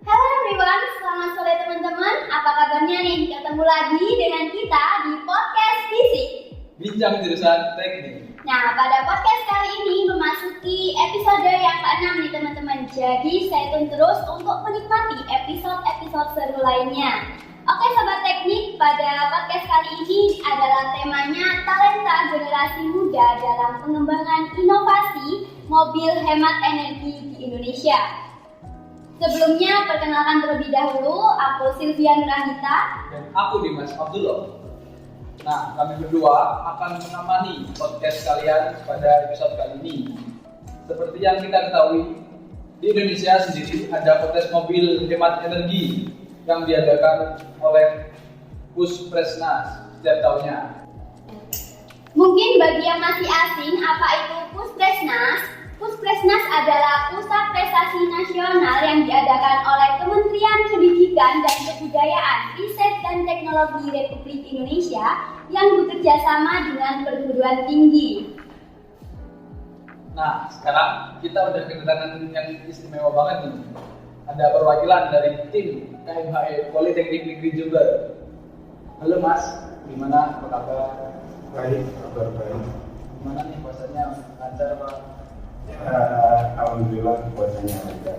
Halo everyone, selamat sore teman-teman. Apa kabarnya nih? Ketemu lagi dengan kita di podcast Fisik. Bincang jurusan teknik. Nah, pada podcast kali ini memasuki episode yang ke-6 nih teman-teman. Jadi stay tune terus untuk menikmati episode-episode seru lainnya. Oke Sobat Teknik, pada podcast kali ini adalah temanya talenta generasi muda dalam pengembangan inovasi mobil hemat energi di Indonesia. Sebelumnya, perkenalkan terlebih dahulu, aku Sylvia Nurahita Dan aku Dimas Abdullah. Nah, kami berdua akan menemani podcast kalian pada episode kali ini. Seperti yang kita ketahui, di Indonesia sendiri ada kontes mobil hemat energi yang diadakan oleh Puspresnas setiap tahunnya. Mungkin bagi yang masih asing, apa itu Puspresnas? Puspresnas adalah pusat prestasi nasional yang diadakan oleh Kementerian Pendidikan dan Kebudayaan, Riset dan Teknologi Republik Indonesia yang bekerja sama dengan perguruan tinggi. Nah, sekarang kita udah kedatangan yang istimewa banget nih. Ada perwakilan dari tim KMHE Politeknik Negeri Jember. Halo Mas, gimana? Apa kabar? Baik, kabar baik. Gimana nih puasanya? Lancar Pak? Alhamdulillah puasanya lancar.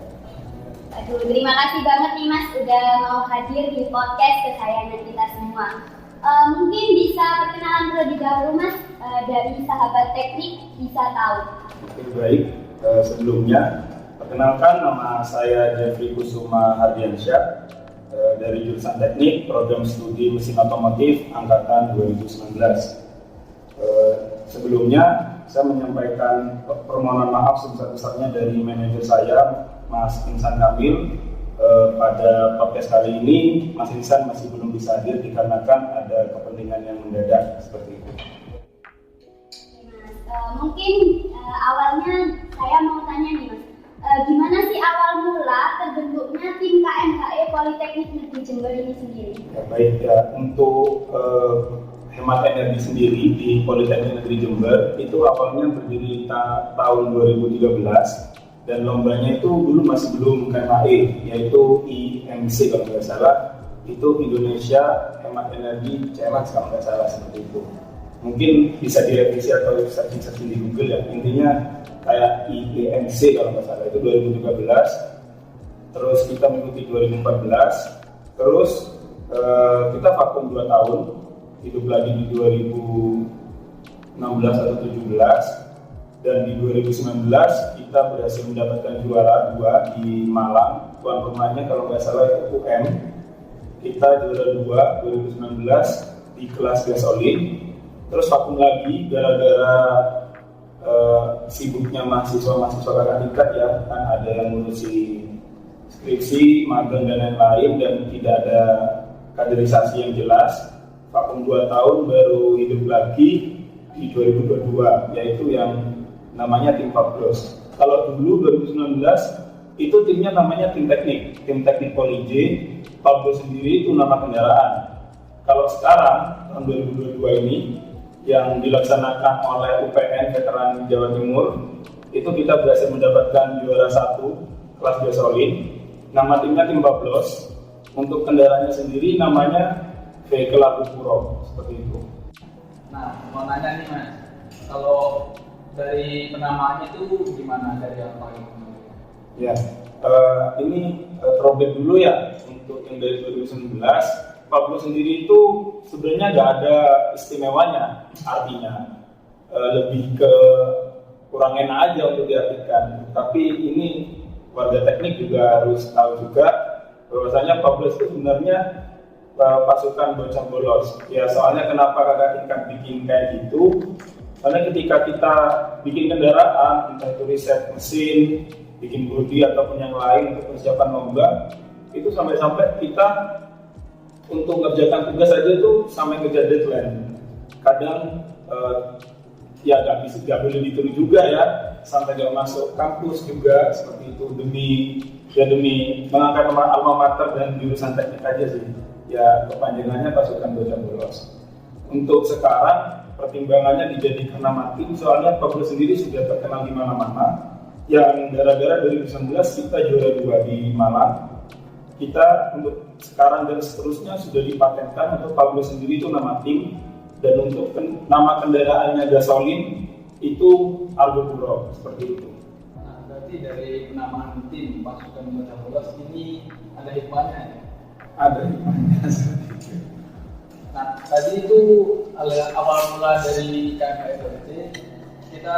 Aduh, terima kasih banget nih Mas udah mau hadir di podcast kesayangan kita semua. Mungkin bisa perkenalan terlebih dahulu Mas, dari sahabat teknik bisa tahu. Oke, baik. Sebelumnya, perkenalkan nama saya Jeffrey Kusuma Hardiansyah dari jurusan Teknik Program Studi Mesin Otomotif Angkatan 2019. Sebelumnya, saya menyampaikan permohonan maaf sebesar-besarnya dari manajer saya, Mas Insan Kamil. Pada podcast kali ini, Mas Insan masih belum bisa hadir dikarenakan ada kepentingan yang mendadak seperti itu. Mas, mungkin awalnya saya mau tanya nih Mas, gimana sih awal mula terbentuknya tim KMHE Politeknik Negeri Jember ini sendiri? Ya, baik ya, untuk hemat energi sendiri di Politeknik Negeri Jember itu awalnya berdiri tahun 2013 dan lombanya itu dulu masih belum KMHE, yaitu IMC kalau nggak salah, itu Indonesia Hemat Energi CMX kalau nggak salah seperti itu. Mungkin bisa direvisi atau searching di Google ya, intinya kayak IEMC kalau nggak salah itu 2013, terus kita mengikuti 2014, terus kita vakum 2 tahun, hidup lagi di 2016 atau 2017, dan di 2019 kita berhasil mendapatkan juara 2 di Malang. Tuan rumahnya kalau nggak salah itu UM. Kita juara 2 2019 di kelas gasolin. Terus vakum lagi gara-gara sibuknya mahasiswa-mahasiswa kakak tingkat ya, kan ada yang ngurusi skripsi, magang dan lain-lain, dan tidak ada kaderisasi yang jelas. Vakum 2 tahun baru hidup lagi di 2022, yaitu yang namanya tim Pablos. Kalau dulu 2019 itu timnya namanya tim teknik Poli J. Pablos sendiri itu nama kendaraan. Kalau sekarang tahun 2022 ini yang dilaksanakan oleh UPN Veteran Jawa Timur, itu kita berhasil mendapatkan juara 1 kelas gasolin. Nama timnya tim Pablos. Untuk kendaraannya sendiri namanya Vehicle Abu Puro, seperti itu. Nah, mau nanya nih Mas, kalau dari penamaannya itu gimana, dari apa gitu? Ya, ini throwback dulu ya untuk yang dari 2019. Pablo sendiri itu sebenarnya nggak ada istimewanya, artinya lebih ke kurang enak aja untuk diartikan. Tapi ini warga teknik juga harus tahu juga bahwasanya Pablo itu sebenarnya pasukan bocah bolos. Ya, soalnya kenapa kakak tingkat bikin kayak gitu? Karena ketika kita bikin kendaraan, entah itu riset mesin, bikin bodi ataupun yang lain untuk persiapan lomba, itu sampai-sampai kita untuk mengerjakan tugas saja itu sampai kejar deadline. Kadang ya nggak boleh ditiru juga ya, sampai nggak masuk kampus juga seperti itu demi mengangkat nama alma mater dan jurusan teknik aja sih. Ya kepanjangannya pasukan bocah bolos. Untuk sekarang pertimbangannya dijadikan nama tim, soalnya Pablo sendiri sudah terkenal di mana-mana. Yang gara-gara 2019 kita juara 2 di Malang, kita untuk sekarang dan seterusnya sudah dipatenkan untuk Pablo sendiri itu nama tim, dan untuk nama kendaraannya gasolin itu Argo Puro, seperti itu. Nah, berarti dari penamaan tim pasukan anggota bolos ini ada hikmahnya ya? Ada hikmahnya. Nah, tadi itu awal mula dari KMHI kita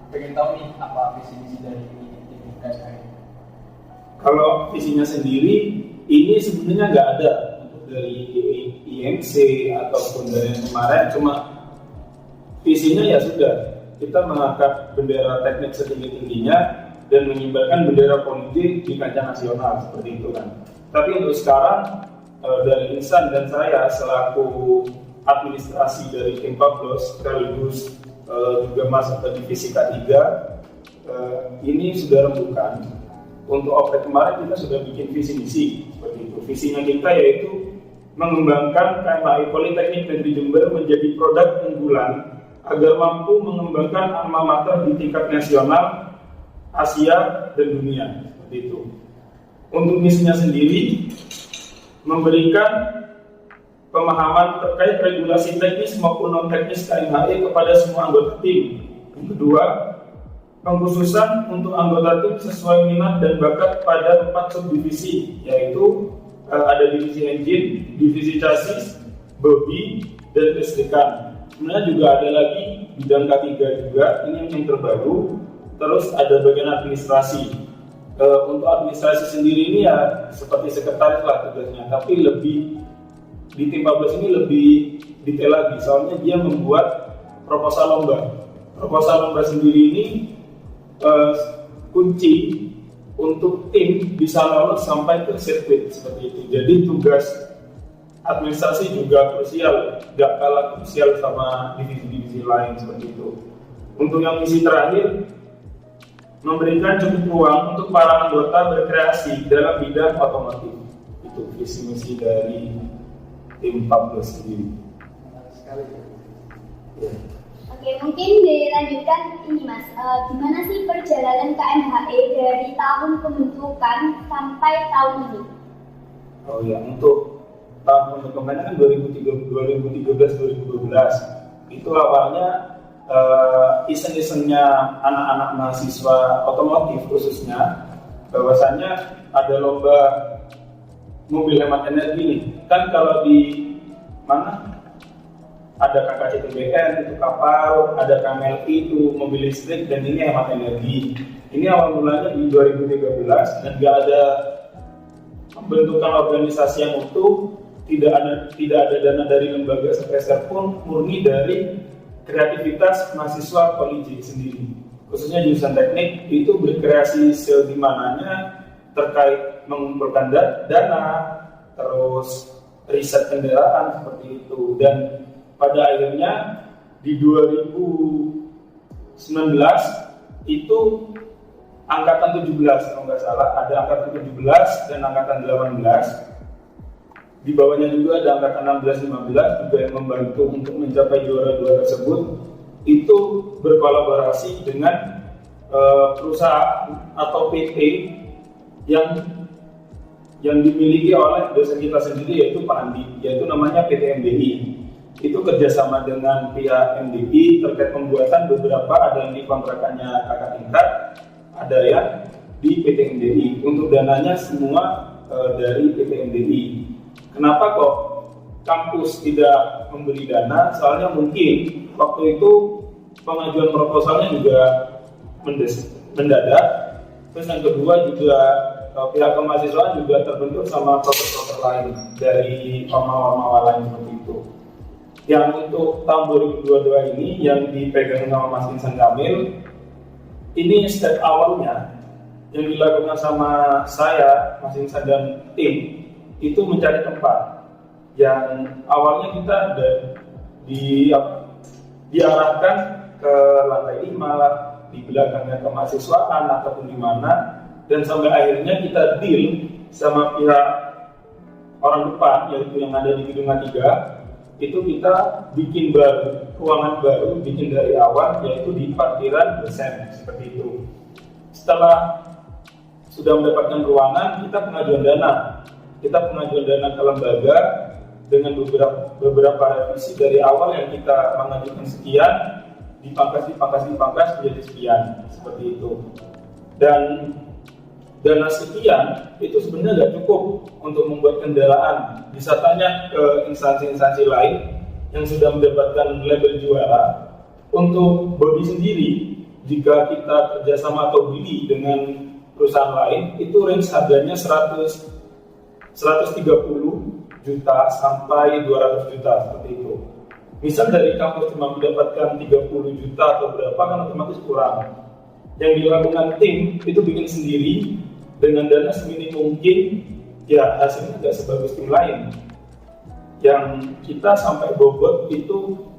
pengen tahu nih apa visi misi dari KMHI. Kalau visinya sendiri, ini sebenarnya nggak ada untuk dari IMC ataupun dari yang kemarin, cuma visinya ya sudah, kita mengangkat bendera teknik setinggi-tingginya dan mengibarkan bendera politik di kancah nasional, seperti itu kan. Tapi untuk sekarang, dari Insan dan saya selaku administrasi dari tim Pablos sekaligus juga masuk ke divisi K3, ini sudah rembukan. Untuk OPRED kemarin kita sudah bikin visi misi seperti itu. Visinya kita yaitu mengembangkan KMHI Politeknik Negeri Jember menjadi produk unggulan agar mampu mengembangkan alma mater di tingkat nasional, Asia dan dunia, seperti itu. Untuk misinya sendiri, memberikan pemahaman terkait regulasi teknis maupun non teknis KMHI kepada semua anggota tim. Yang kedua, pengkhususan untuk anggota tim sesuai minat dan bakat pada 4 subdivisi, yaitu ada divisi engine, divisi chassis, bodi, dan listrikan. Sebenarnya juga ada lagi bidang K3 juga, ini yang terbaru. Terus ada bagian administrasi. Untuk administrasi sendiri ini ya seperti sekretaris lah tugasnya, tapi lebih di tim Pablos ini lebih detail lagi, soalnya dia membuat proposal lomba. Proposal lomba sendiri ini kunci untuk tim bisa lolos sampai ke sirkuit, seperti itu. Jadi tugas administrasi juga krusial, gak kalah krusial sama divisi-divisi lain, seperti itu. Untuk yang misi terakhir, memberikan cukup ruang untuk para anggota berkreasi dalam bidang otomotif. Itu visi misi dari tim Pablos sendiri. Menarik sekali. Ya. Oke, mungkin dilanjutkan ini Mas, gimana sih perjalanan KMHI dari tahun pembentukan sampai tahun ini? Oh ya, untuk tahun pembentukannya kan 2013-2012. Itu awalnya iseng-isengnya anak-anak mahasiswa otomotif khususnya, bahwasannya ada lomba mobil hemat energi nih. Kan kalau di mana ada KKCTBN itu kapal, ada KMLI itu mobil listrik, dan ini hemat energi. Ini awal mulanya di 2013 dan nggak ada pembentukan organisasi yang utuh, tidak ada dana dari lembaga sepeser pun, murni dari kreativitas mahasiswa Poliji sendiri. Khususnya jurusan teknik itu berkreasi sedimananya terkait mengumpulkan dana, terus riset kendaraan seperti itu. Dan pada akhirnya di 2019 itu angkatan 17 kalau nggak salah, ada angkatan 17 dan angkatan 18. Di bawahnya juga ada angkatan 16-15 juga yang membantu untuk mencapai juara 2 tersebut. Itu berkolaborasi dengan perusahaan atau PT yang dimiliki oleh dosen kita sendiri, yaitu Pak Andi, yaitu namanya PT MDI. Itu kerjasama dengan pihak MDI terkait pembuatan beberapa, ada yang di kontrakannya kakak tingkat, ada yang di PT MDI. Untuk dananya semua dari PT MDI. Kenapa kok kampus tidak memberi dana? Soalnya mungkin waktu itu pengajuan proposalnya juga mendadak. Terus yang kedua juga pihak kemahasiswaan juga terbentur sama proses-proses lain dari ormawa lain seperti itu. Yang untuk tahun 2022 ini yang dipegang sama Mas Insan Kamil, ini step awalnya yang dilakukan sama saya, Mas Insan dan tim, itu mencari tempat. Yang awalnya kita diarahkan ke lantai 5 lah, di belakangnya kemahasiswaan ataupun di mana, dan sampai akhirnya kita deal sama pihak orang depan, yaitu yang ada di gedung A3. Itu kita bikin ruangan baru, bikin dari awal, yaitu di parkiran dosen, seperti itu. Setelah sudah mendapatkan ruangan, kita pengajuan dana kita pengajuan dana ke lembaga dengan beberapa revisi dari awal yang kita mengajukan sekian, dipangkas menjadi sekian, seperti itu. Dan dana sekian itu sebenarnya nggak cukup untuk membuat kendaraan. Bisa tanya ke instansi-instansi lain yang sudah mendapatkan label juara. Untuk bodi sendiri, jika kita kerjasama atau beli dengan perusahaan lain, itu range harganya 130 juta sampai 200 juta, seperti itu. Misal dari kampus cuma mendapatkan 30 juta atau berapa, kan otomatis kurang. Yang dilakukan tim itu bikin sendiri dengan dana seminim mungkin, ya hasilnya nggak sebagus tim lain. Yang kita sampai bobot itu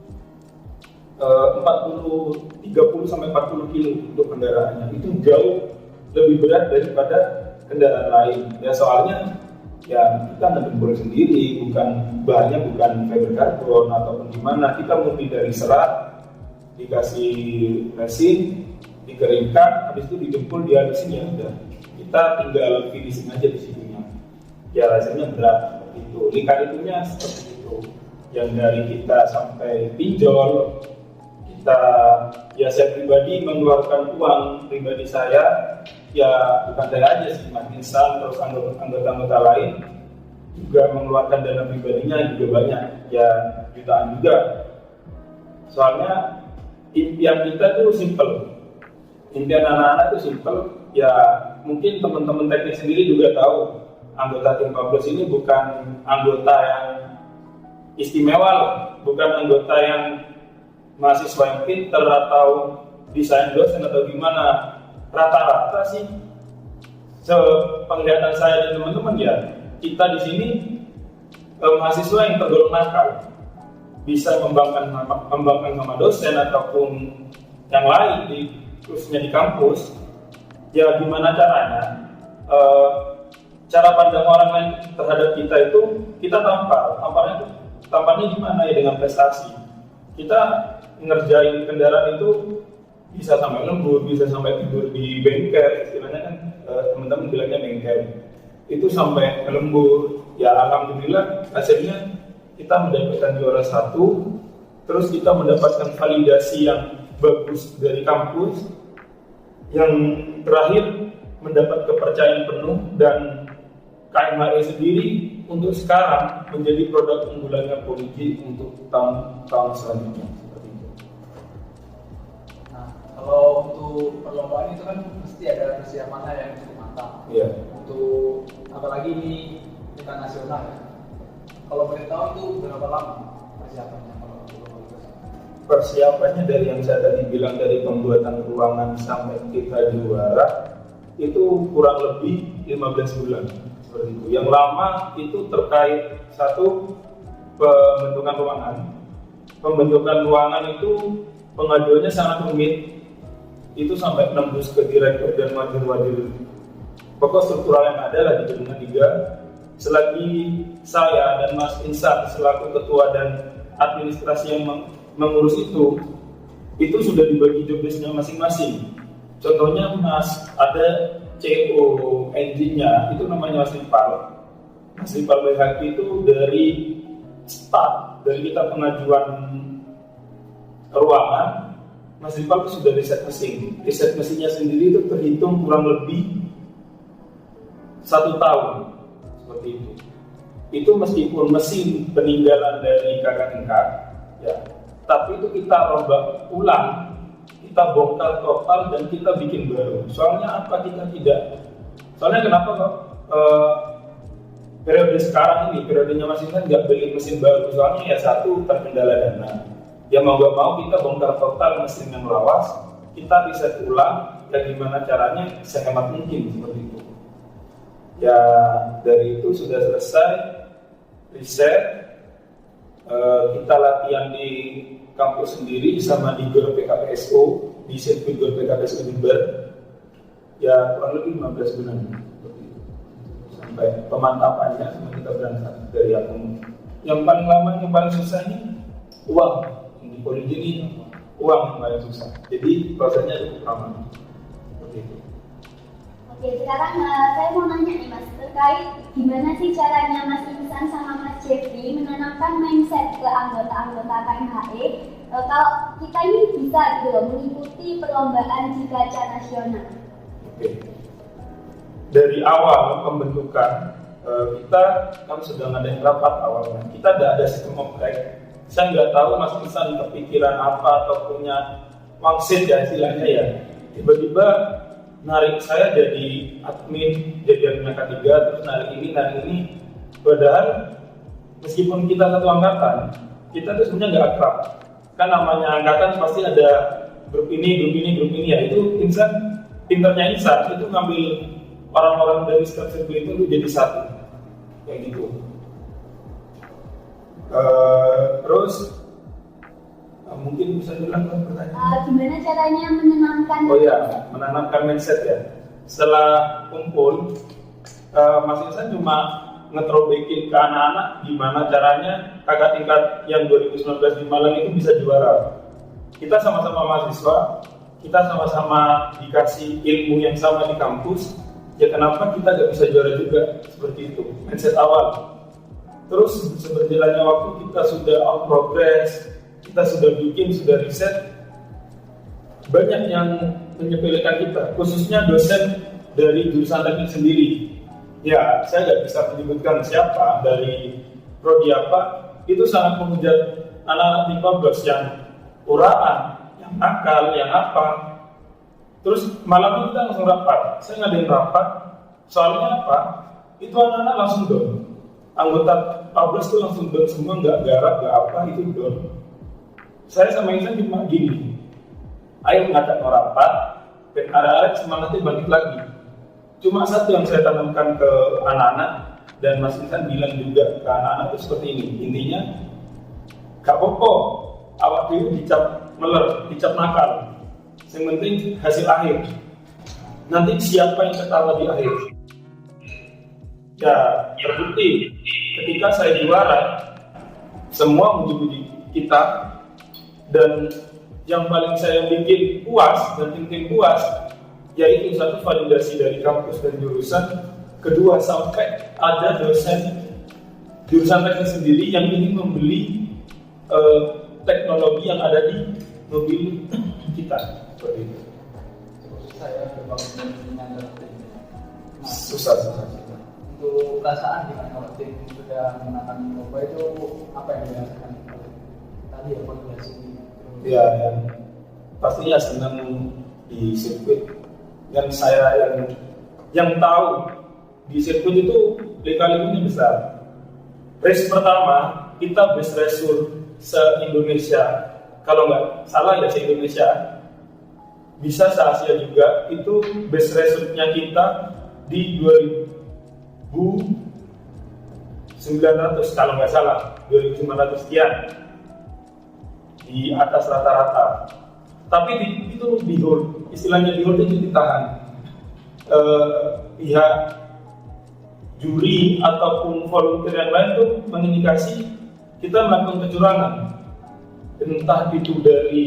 30 sampai 40 kilo untuk kendaraannya. Itu jauh lebih berat daripada kendaraan lain. Ya soalnya ya kita ngebor sendiri, bahannya bukan fiber karbon ataupun gimana. Kita murni dari serat, dikasih resin, dikeringkan, habis itu dijempol, dihabisin, ya udah. Kita tinggal finishing aja di situnya. Ya hasilnya berat seperti itu. Likat itunya seperti itu. Yang dari kita sampai pinjol, ya saya pribadi mengeluarkan uang pribadi saya, ya bukan saya aja sih, Mas Insan, terus anggota-anggota lain juga mengeluarkan dana pribadinya juga banyak, ya jutaan juga. Soalnya impian kita tuh simple, impian anak-anak tuh simple, ya mungkin teman-teman teknik sendiri juga tahu, anggota tim Pablos ini bukan anggota yang istimewa loh, bukan anggota yang mahasiswa yang pinter atau desain dosen atau gimana. Rata-rata sih sepenglihatan saya dan teman-teman, ya kita di sini mahasiswa yang tergolong nakal, bisa membangkang sama dosen ataupun yang lain khususnya di kampus. Ya gimana caranya, cara pandang orang lain terhadap kita itu kita tamparnya gimana ya, dengan prestasi. Kita ngerjain kendaraan itu bisa sampai lembur, bisa sampai tidur di bengkel, istilahnya kan teman-teman bilangnya bengkel. Itu sampai lembur, ya alhamdulillah hasilnya kita mendapatkan juara 1, terus kita mendapatkan validasi yang bagus dari kampus, yang terakhir mendapat kepercayaan penuh, dan KMHI sendiri untuk sekarang menjadi produk unggulannya Poliji untuk tahun selanjutnya. Kalau untuk perlombaan itu kan mesti ada persiapannya yang cukup matang. Iya. Untuk apalagi ini tingkat nasional ya. Kalau boleh tahu itu berapa lama persiapannya kalau untuk Persiapannya dari yang saya tadi bilang, dari pembuatan ruangan sampai kita juara itu kurang lebih 15 bulan seperti itu. Yang lama itu terkait satu, pembentukan ruangan. Pembentukan ruangan itu pengajuannya sangat rumit. Itu sampai nembus ke direktur dan wadir-wadir pokok struktural yang ada lah di Gedung 3. Selagi saya dan Mas Insan selaku ketua dan administrasi yang mengurus itu sudah dibagi job desk-nya masing-masing. Contohnya Mas, ada CO engine-nya, itu namanya Mas Ripal. Mas Ripal BHQ itu dari start, dari kita pengajuan ruangan, Mas Ripal itu sudah riset mesin. Riset mesinnya sendiri itu terhitung kurang lebih 1 tahun, seperti itu. Itu meskipun mesin peninggalan dari kakak tingkat, ya, tapi itu kita rombak ulang, kita bongkar total dan kita bikin baru. Soalnya apa, kita tidak? Soalnya kenapa kok periode sekarang ini, periodenya masih kan nggak beli mesin baru? Soalnya ya satu, terkendala dana. Ya mau nggak mau kita bongkar total mesin yang lawas, kita riset ulang, dan gimana caranya sehemat mungkin, seperti itu. Ya dari itu sudah selesai riset, kita latihan di kampus sendiri sama di GOR PKPSO, di sirkuit GOR PKPSO Jember. Ya kurang lebih 15 bulan seperti itu. Sampai pemantapannya semua kita berangkat dari akun. Yang paling lama, yang paling susah ini uang. Di Poliji ini uang yang paling susah. Jadi prosesnya cukup lama. Seperti itu. Oke, sekarang saya mau nanya nih Mas, terkait gimana sih caranya Mas Insan sama Mas Jeffrey menanamkan mindset ke anggota-anggota KMHE kalau kita ini bisa gitu loh mengikuti perlombaan Jigaca nasional. Oke. Dari awal pembentukan kita kan sudah ngadain rapat awalnya. Kita tidak ada sistem oprek. Saya nggak tahu Mas Insan kepikiran apa atau punya wangsit ya istilahnya ya. Tiba-tiba narik saya jadi admin, jadi admin K3, terus narik ini. Padahal meskipun kita satu angkatan, kita tuh sebenarnya nggak akrab. Kan namanya angkatan pasti ada grup ini ya. Itu Insan, pinternya Insan itu ngambil orang-orang dari struktur itu jadi satu, kayak gitu. Terus mungkin bisa diulang pertanyaan. Gimana caranya menanamkan? Oh ya, menanamkan mindset ya. Setelah kumpul, Mas Insan cuma ngetrobekin ke anak-anak gimana caranya kakak tingkat yang 2019 di Malang itu bisa juara. Kita sama-sama mahasiswa, kita sama-sama dikasih ilmu yang sama di kampus. Ya kenapa kita gak bisa juara juga? Seperti itu, mindset awal. Terus seberjalannya waktu kita sudah out progress, kita sudah bikin, sudah riset. Banyak yang menyepelekan kita, khususnya dosen dari jurusan teknik sendiri. Ya, saya gak bisa menyebutkan siapa, dari prodi apa. Itu sangat menghujat anak-anak di Pablos yang uraan, yang nakal, yang apa. Terus malam itu kita langsung rapat. Saya ngadain rapat, soalnya apa? Itu anak-anak langsung down. Anggota Pablos itu langsung down semua, nggak garap, nggak apa, itu down. Saya sama Insan cuma gini, ayo ngajak rapat, dan arek-arek semangatnya bangkit lagi. Cuma satu yang saya tanamkan ke anak-anak, dan Mas Insan bilang juga ke anak-anak itu seperti ini. Intinya, gak apa-apa, awak dulu dicap meler, dicap nakal. Yang penting hasil akhir. Nanti siapa yang ketawa di akhir? Ya, terbukti ketika saya juara, semua muji-muji kita, dan yang paling saya bikin puas dan tim puas, yaitu satu validasi dari kampus dan jurusan, kedua sampai ada dosen jurusan teknik sendiri yang ingin membeli teknologi yang ada di mobil kita. Seperti itu. Saya berbangun dengan tim. Susah. Untuk perasaan gimana kalau tim sudah menangani lomba itu apa yang dirasakan? Tadi ya koordinasi. Ya, pastinya senang di sirkuit. Dan saya yang tahu di sirkuit itu lika-likunya besar. Race pertama kita best racer se-Indonesia. Kalau nggak salah ya se-Indonesia. Bisa se-Asia juga, itu best racernya kita di 2.900 kalau nggak salah, 2.900 sekian, di atas rata-rata. Tapi itu di hold, istilahnya di hold itu ditahan. Pihak juri ataupun volunteer yang lain tuh mengindikasi kita melakukan kecurangan, entah itu dari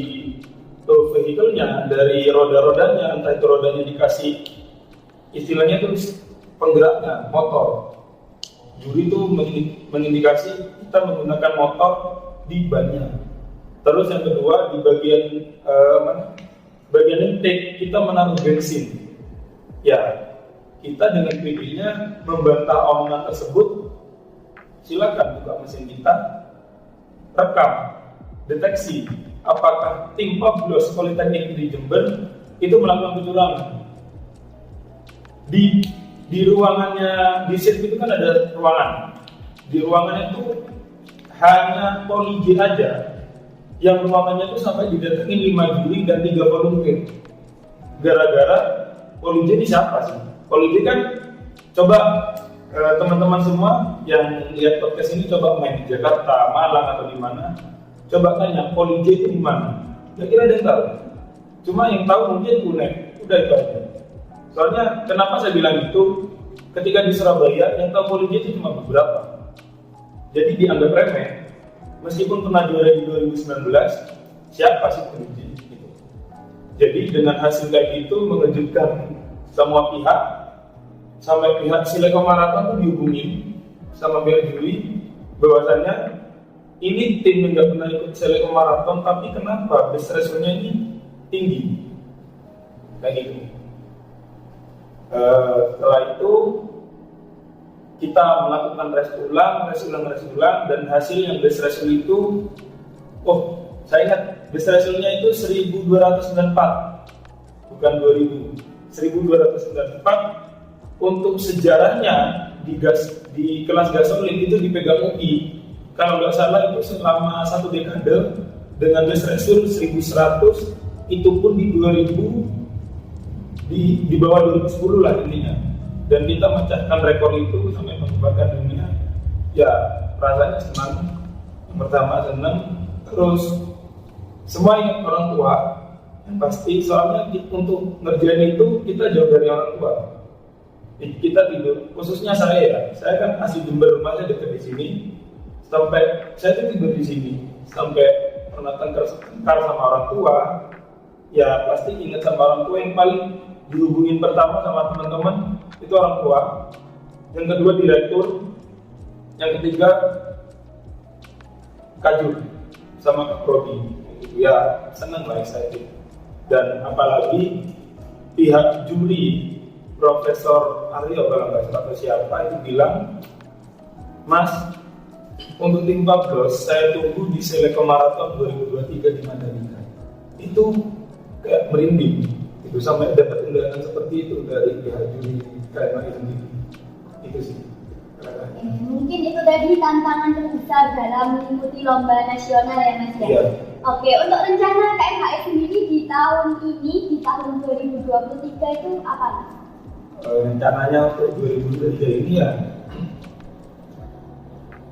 vehikelnya, dari roda-rodanya, entah itu rodanya dikasih istilahnya itu penggeraknya motor. Juri itu mengindikasi kita menggunakan motor di bannya. Terus yang kedua di bagian intake kita menaruh bensin. Ya, kita dengan PD-nya membantah omongan tersebut. Silakan buka mesin kita, rekam, deteksi apakah tim Pablos Politeknik di Jember itu melakukan kecurangan. Di ruangannya, di sirkuit itu kan ada ruangan. Di ruangan itu hanya Poli J aja, yang ruangannya itu sampai didatengin 5 juri dan 3 volunteer. Gara-gara Poli J ini siapa sih? Poli J kan, coba teman-teman semua yang lihat podcast ini coba main di Jakarta, Malang atau di mana, coba tanya Poli J itu di mana? Kira-kira ada yang tahu? Cuma yang tahu mungkin UNED, udah itu aja. Soalnya kenapa saya bilang itu? Ketika di Surabaya yang tahu Poli J itu cuma beberapa. Jadi dianggap remeh. Meskipun pernah juara di 2019, siapa sih Poli J? Gitu. Jadi dengan hasil kayak gitu mengejutkan semua pihak. sampai pihak Sileko Marathon tuh dihubungin sama pihak juri bahwasannya ini tim yang nggak pernah ikut Sileko Marathon, tapi kenapa best ratio-nya ini tinggi kayak gitu. Setelah itu kita melakukan tes ulang, dan hasil yang best ratio itu, saya ingat best ratio-nya itu 1294, bukan 2000, 1294. Untuk sejarahnya di kelas gasolin itu dipegang UI. Kalau nggak salah itu selama 1 dekade dengan best ratio 1100, itu pun di 2000, di bawah 2010 lah intinya. Dan kita memecahkan rekor itu sampai menyebarkan dunia. Ya rasanya senang. Yang pertama senang, terus semua ingat orang tua yang pasti, soalnya untuk ngerjain itu kita jauh dari orang tua. Kita tidur, khususnya saya kan asli Jember, rumahnya dekat di sini. Sampai saya tuh tidur di sini, sampai pernah tengkar sama orang tua. Ya pasti ingat sama orang tua. Yang paling dihubungin pertama sama teman-teman itu orang tua. Yang kedua direktur. Yang ketiga Kajur sama Kak Prodi. Ya senang lah saya. Dan apalagi pihak juri Profesor Aryo kalau nggak salah atau siapa itu bilang, Mas, untuk tim Bablos saya tunggu di Sileko Marathon 2023 di Mandalika. Itu kayak merinding, itu sampai dapat undangan seperti itu dari pihak juri KMAI sendiri. Itu sih. Mungkin itu tadi tantangan terbesar dalam mengikuti lomba nasional ya Mas ya. Iya. Oke, untuk rencana KMHI sendiri di tahun ini, di tahun 2023 itu apa Mas? Rencananya untuk 2023 ini ya,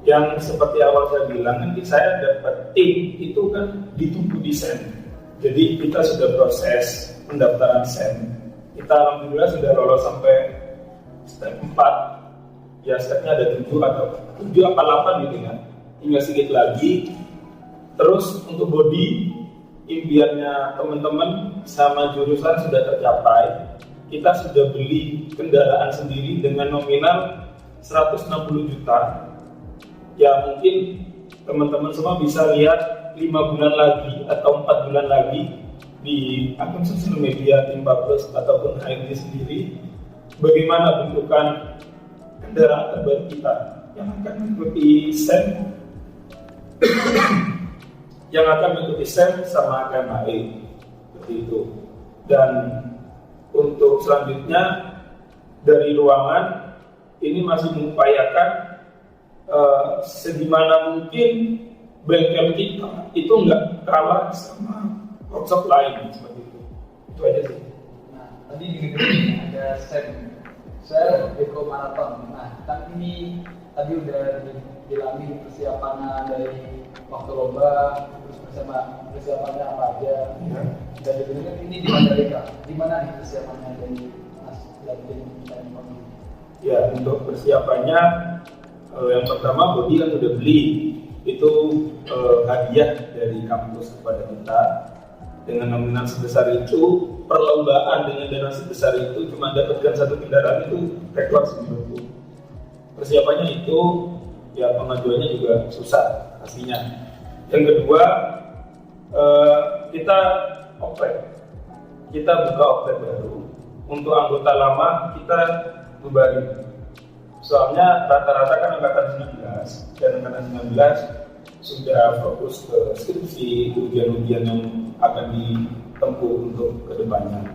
yang seperti awal saya bilang, nanti saya dapat tim itu kan ditunggu desain. Jadi kita sudah proses pendaftaran SEM. Kita alhamdulillah sudah lolos sampai step 4. Ya stepnya ada 7 apa 8 gitu kan. Tinggal sedikit lagi. Terus untuk body, impiannya teman-teman sama jurusan sudah tercapai. Kita sudah beli kendaraan sendiri dengan nominal 160 juta. Ya mungkin teman-teman semua bisa lihat 5 bulan lagi atau 4 bulan lagi di akun sosial media tim Bablos ataupun HMD sendiri bagaimana bentukan kendaraan terbaru kita yang akan mengikuti SEM sama KMAI seperti itu. Dan untuk selanjutnya dari ruangan ini masih mengupayakan segimana mungkin bengkel kita itu nggak kalah sama workshop lain seperti itu. Itu aja sih. Nah, tadi di gedung ada SEM Eko Marathon. Nah, kan ini tadi udah dibilangin persiapannya dari waktu lomba, terus persiapannya apa aja. Ya. Dan juga ini di Mandalika. Di mana nih persiapannya dari Mas Latin dan Poni? Ya, untuk persiapannya yang pertama body kan udah beli. Itu hadiah dari kampus kepada kita dengan nominal sebesar itu. Perlombaan dengan dana sebesar itu cuma dapatkan 1 kendaraan itu rekor menurutku. Persiapannya itu ya pengajuannya juga susah pastinya. Yang kedua kita buka oprek baru. Untuk anggota lama kita bubarin. Soalnya rata-rata kan angkatan 19 dan angkatan 19 sudah fokus ke skripsi, ujian-ujian yang akan ditempuh untuk kedepannya.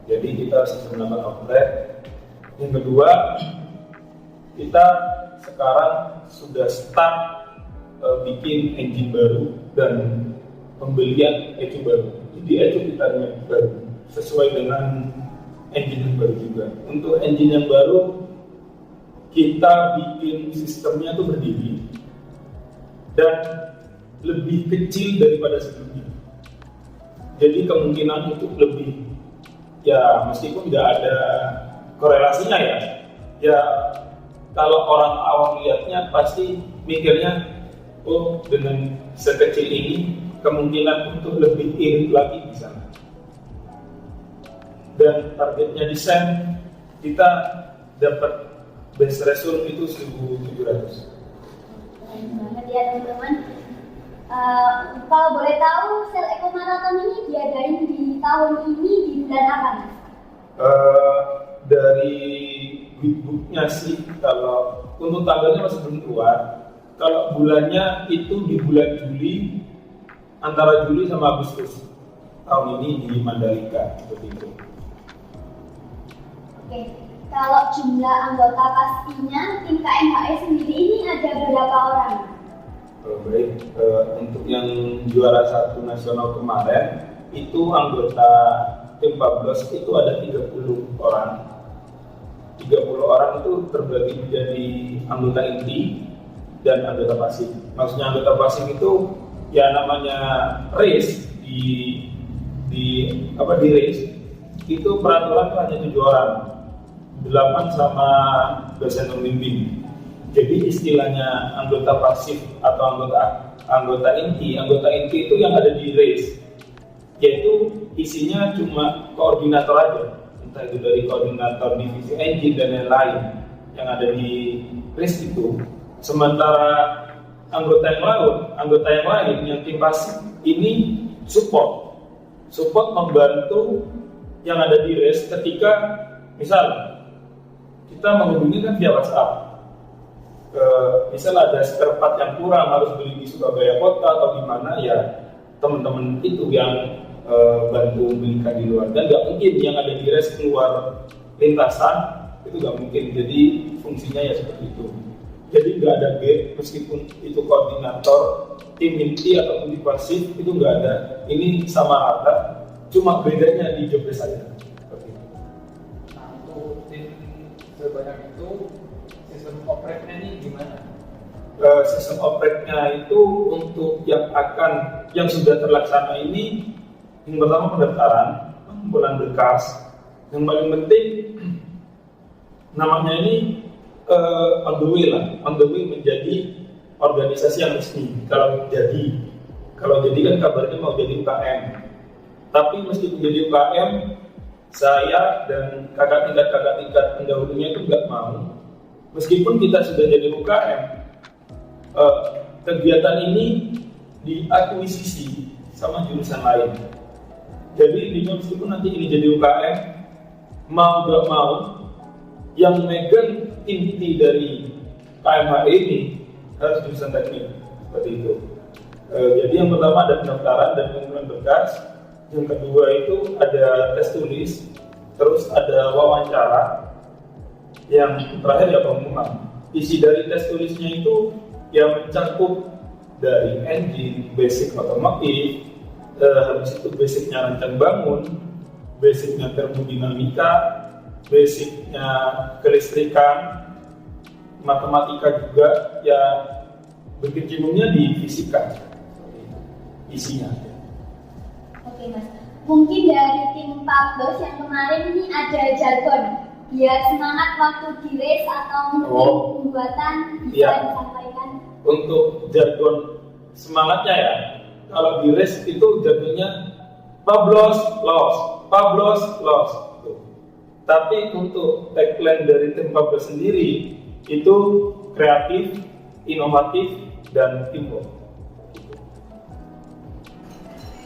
Jadi kita harus melakukan oprek. Yang kedua, kita sekarang sudah start bikin engine baru dan pembelian ECU baru. Jadi ECU kita baru sesuai dengan engine yang baru juga. Untuk engine yang baru kita bikin sistemnya itu berdiri dan lebih kecil daripada sebelumnya. Jadi kemungkinan untuk lebih, ya meskipun tidak ada korelasinya ya kalau orang awam lihatnya pasti mikirnya, oh dengan sekecil ini kemungkinan untuk lebih irit lagi bisa. Dan targetnya desain kita dapat best result itu 1.700. Keren banget ya teman-teman. Kalau boleh tahu sel Eco Marathon ini diadain di tahun ini di bulan apa Mas? Dari Guidebooknya sih, kalau untuk tanggalnya masih belum keluar. Kalau bulannya itu di bulan Juli, antara Juli sama Agustus tahun ini di Mandalika seperti itu. Oke, kalau jumlah anggota pastinya tim KMHI sendiri ini ada berapa orang? Baik, untuk yang juara 1 nasional kemarin itu anggota tim 14 itu ada 30 orang. 30 orang itu terbagi menjadi anggota inti dan anggota pasif. Maksudnya anggota pasif itu ya namanya race di race itu peraturan itu hanya 7 orang, 8 sama dosen pembimbing. Jadi istilahnya anggota pasif atau anggota inti itu yang ada di race, yaitu isinya cuma koordinator aja, entah itu dari koordinator divisi engine dan lain-lain yang ada di race itu. Sementara anggota yang lain yang tim pasif ini support membantu yang ada di race ketika misal kita menghubungi kan via WhatsApp. Misal ada spare part yang kurang harus beli di Surabaya kota atau di mana, ya teman-teman itu yang bantu belikan di luar. Dan nggak mungkin yang ada di race keluar lintasan, itu nggak mungkin. Jadi fungsinya ya seperti itu. Jadi nggak ada gap, meskipun itu koordinator tim inti ataupun tim pasif itu nggak ada. Ini sama rata, cuma bedanya di job desk saja. Nah, untuk tim sebanyak itu sistem operate-nya ini gimana? Sistem operate-nya itu untuk yang sudah terlaksana ini, yang pertama pendaftaran, pengumpulan berkas. Yang paling penting namanya ini on the way menjadi organisasi yang resmi. Kalau jadi kan kabarnya mau jadi UKM. Tapi meskipun jadi UKM, saya dan kakak tingkat pendahulunya itu nggak mau. Meskipun kita sudah jadi UKM, kegiatan ini diakuisisi sama jurusan lain. Jadi meskipun nanti ini jadi UKM, mau nggak mau, yang megang inti dari KMHI ini harus jurusan teknik, seperti itu. Jadi yang pertama ada pendaftaran dan pengumpulan berkas. Yang kedua itu ada tes tulis, terus ada wawancara. Yang terakhir ya pengumuman. Isi dari tes tulisnya itu yang mencakup dari engine, basic otomotif, habis itu basicnya rancang bangun, basicnya termodinamika, basicnya kelistrikan, matematika juga, ya berkecimpungnya di fisika isinya. Oke Mas, mungkin dari tim 14 yang kemarin ini ada jargon biar semangat waktu di race atau mungkin pembuatan bisa disampaikan. Untuk jargon semangatnya ya, kalau di race itu jargonnya Pablos loss. Tapi untuk tagline dari tim 14 sendiri itu kreatif, inovatif, dan teamwork.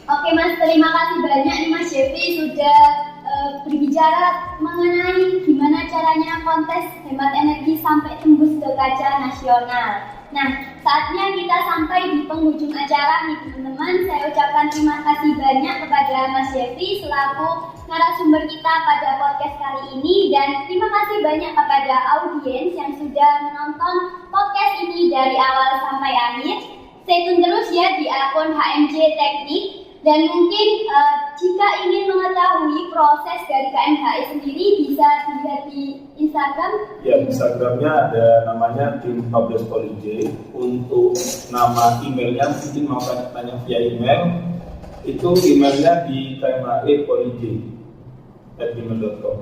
Oke Mas, terima kasih banyak nih Mas Jeffrey sudah berbicara mengenai gimana caranya kontes hemat energi sampai tembus ke kaca nasional. Nah, saatnya kita sampai di penghujung acara nih teman-teman. Saya ucapkan terima kasih banyak kepada Mas Jeffrey selaku narasumber kita pada podcast kali ini, dan terima kasih banyak kepada audiens yang sudah menonton podcast ini dari awal sampai akhir. Stay tune terus ya di akun HMJ Teknik. Dan mungkin jika ingin mengetahui proses dari KMHI sendiri bisa dilihat di Instagram. Ya, Instagramnya ada namanya tim 14 Polij. Untuk nama emailnya mungkin mau tanya via email. Itu emailnya di kmhipolij@gmail.com.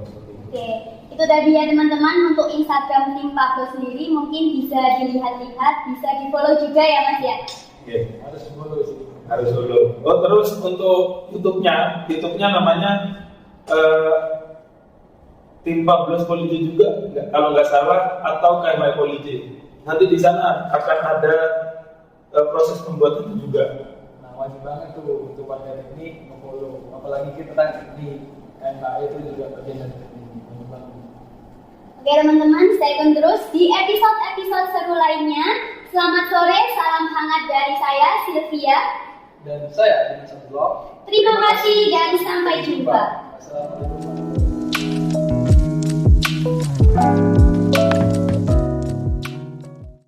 Oke, itu tadi ya teman-teman untuk Instagram tim 14 sendiri mungkin bisa dilihat-lihat, bisa di follow juga ya Mas ya. Oke, harus dulu. Oh, terus untuk YouTube-nya namanya tim Pablos Polije juga, kalau nggak salah, atau KMI Polije. Nanti di sana akan ada proses pembuatan itu juga. Nah, wajib banget tuh untuk warga teknik nge-follow. Apalagi kita kan di KMKI itu juga bagian dari teknik. Wajib banget. Oke teman-teman, stay tune terus di episode-episode seru lainnya. Selamat sore, salam hangat dari saya, Sylvia. Dan saya, Dimas Abdullah. Terima kasih dan sampai jumpa. Assalamualaikum.